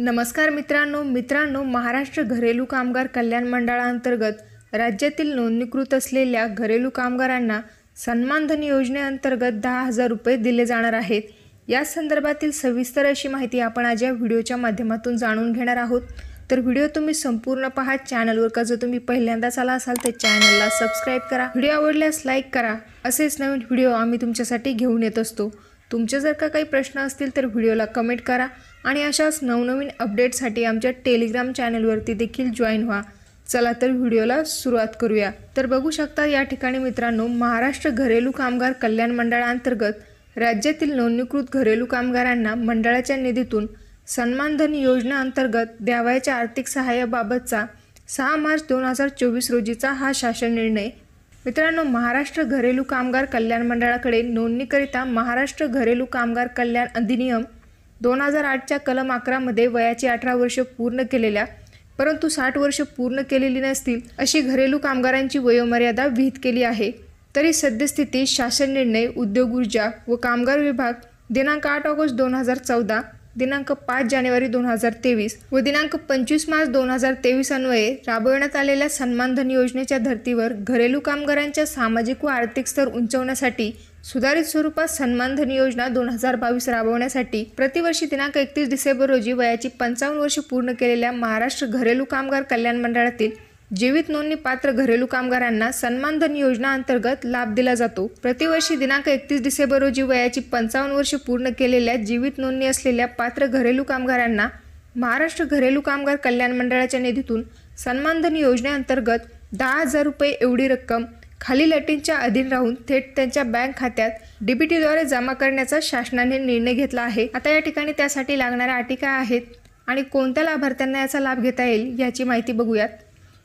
नमस्कार मित्रांनो महाराष्ट्र घरेलू कामगार कल्याण मंडळाअंतर्गत राज्यातील नोंदणीकृत असलेल्या घरेलू कामगारांना सन्मानधन योजनेअंतर्गत 10,000 रुपये दिले जाणार आहेत। या संदर्भातील सविस्तर अशी माहिती आपण आज या व्हिडिओच्या माध्यमातून जाणून घेणार आहोत। तर व्हिडिओ तुम्ही संपूर्ण पहा। चॅनलवर का जर तुम्ही पहिल्यांदाच आला असाल तर चॅनलला सबस्क्राइब करा, व्हिडिओ आवडल्यास लाईक करा। असेच नवीन व्हिडिओ आम्ही तुमच्यासाठी घेऊन येत असतो। तुमचे जर का काही प्रश्न असतील तर व्हिडिओला कमेंट करा आणि अशाच नवनवीन अपडेटसाठी आमच्या टेलिग्राम चॅनलवरती देखील जॉईन व्हा। चला तर व्हिडिओला सुरुवात करूया। तर बघू शकता या ठिकाणी मित्रांनो, महाराष्ट्र घरेलू कामगार कल्याण मंडळाअंतर्गत राज्यातील नोंदणीकृत घरेलू कामगारांना मंडळाच्या निधीतून सन्मानधन योजनेअंतर्गत द्यावयाच्या आर्थिक सहाय्याबाबतचा 6 मार्च 2024 रोजीचा हा शासन निर्णय। मित्रांनो, महाराष्ट्र घरेलू कामगार कल्याण मंडळाकडे नोंदणीकरिता महाराष्ट्र घरेलू कामगार कल्याण अधिनियम 2008च्या कलम 11 मध्ये वयाची 18 वर्ष पूर्ण केलेल्या परंतु 60 वर्ष पूर्ण केलेली नसतील अशी घरेलू कामगारांची वयोमर्यादा विहित केली आहे। तरी सद्यस्थितीत शासन निर्णय उद्योग ऊर्जा व कामगार विभाग दिनांक 8 ऑगस्ट 2014, दिनांक 5 जानेवारी 2023 व दिनांक 25 मार्च 2023 अन्वये राबवण्यात आलेल्या सन्मानधन योजनेच्या धर्तीवर घरेलू कामगारांच्या सामाजिक व आर्थिक स्तर उंचावण्यासाठी सुधारित स्वरूपात सन्मानधन योजना 2022 राबवण्यासाठी प्रतिवर्षी दिनांक 31 डिसेंबर रोजी वयाची 55 वर्ष पूर्ण केलेल्या महाराष्ट्र घरेलू कामगार कल्याण मंडळातील जीवित नोंदणी पात्र घरेलू कामगारांना सन्मानधन योजना अंतर्गत लाभ दिला जातो। प्रतिवर्षी दिनांक 31 डिसेंबर रोजी वयाची 55 वर्ष पूर्ण केलेल्या जीवित नोंदणी असलेल्या पात्र घरेलू कामगारांना महाराष्ट्र घरेलू कामगार कल्याण मंडळाच्या निधीतून सन्मानधन योजनेअंतर्गत 10,000 रुपये एवढी रक्कम खालील अटींच्या अधीन राहून थेट त्यांच्या बँक खात्यात डीबीटीद्वारे जमा करण्याचा शासनाने निर्णय घेतला आहे। आता या ठिकाणी त्यासाठी लागणाऱ्या अटी काय आहेत आणि कोणत्या लाभार्थ्यांना याचा लाभ घेता येईल याची माहिती बघूयात।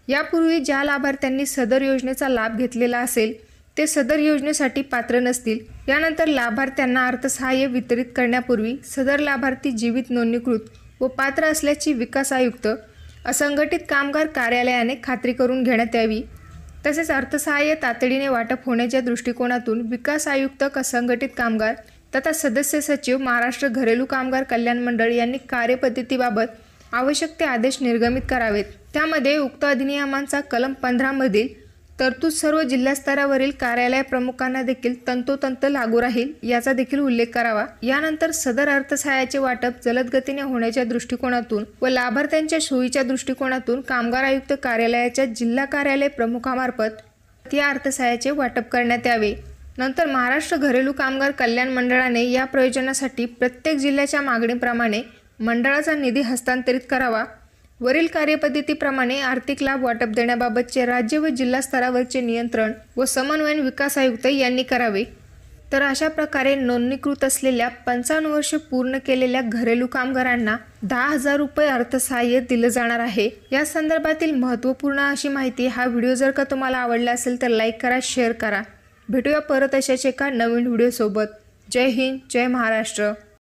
यापूर्वी ज्या लाभार्थ्यांनी सदर योजनेचा लाभ घेतलेला असेल ते सदर योजनेसाठी पात्र नसतील। यानंतर लाभार्थ्यांना अर्थसहाय्य वितरित करण्यापूर्वी सदर लाभार्थी जीवित नोंदणीकृत व पात्र असल्याची विकास आयुक्त असंघटित कामगार कार्यालयाने खात्री करून घेण्यात यावी। तसेच अर्थसहाय्य तातडीने वाटप होण्याच्या दृष्टिकोनातून विकास आयुक्त असंघटित कामगार तथा सदस्य सचिव महाराष्ट्र घरेलू कामगार कल्याण मंडळ यांनी कार्यपद्धतीबाबत आवश्यक ते आदेश निर्गमित करावेत। त्यामध्ये उक्त अधिनियमांचा कलम 15 मधील तरतूद सर्व जिल्हास्तरावरील कार्यालय प्रमुखांना देखील तंतोतंत लागू राहील याचा देखील उल्लेख करावा। यानंतर सदर अर्थसहाय्याचे वाटप जलद गतीने होण्याच्या दृष्टिकोनातून व लाभार्थ्यांच्या सोयीच्या दृष्टिकोनातून कामगार आयुक्त कार्यालयाच्या जिल्हा कार्यालय प्रमुखामार्फत या अर्थसहाय्याचे वाटप करण्यात यावे। नंतर महाराष्ट्र घरेलू कामगार कल्याण मंडळाने या प्रयोजनासाठी प्रत्येक जिल्ह्याच्या मागणीप्रमाणे मंडळाचा निधी हस्तांतरित करावा। वरील कार्यपद्धतीप्रमाणे आर्थिक लाभ वाटप देण्याबाबतचे राज्य व जिल्हा स्तरावरचे नियंत्रण व समन्वयन विकास आयुक्त यांनी करावे। तर अशा प्रकारे नोंदणीकृत असलेल्या 55 वर्ष पूर्ण केलेल्या घरेलू कामगारांना 10,000 रुपये अर्थसहाय्य दिले जाणार आहे। या संदर्भातील महत्त्वपूर्ण अशी माहिती हा व्हिडिओ जर का तुम्हाला आवडला असेल तर लाईक करा, शेअर करा। भेटूया परत अशाच एका नवीन व्हिडिओ सोबत। जय हिंद, जय महाराष्ट्र।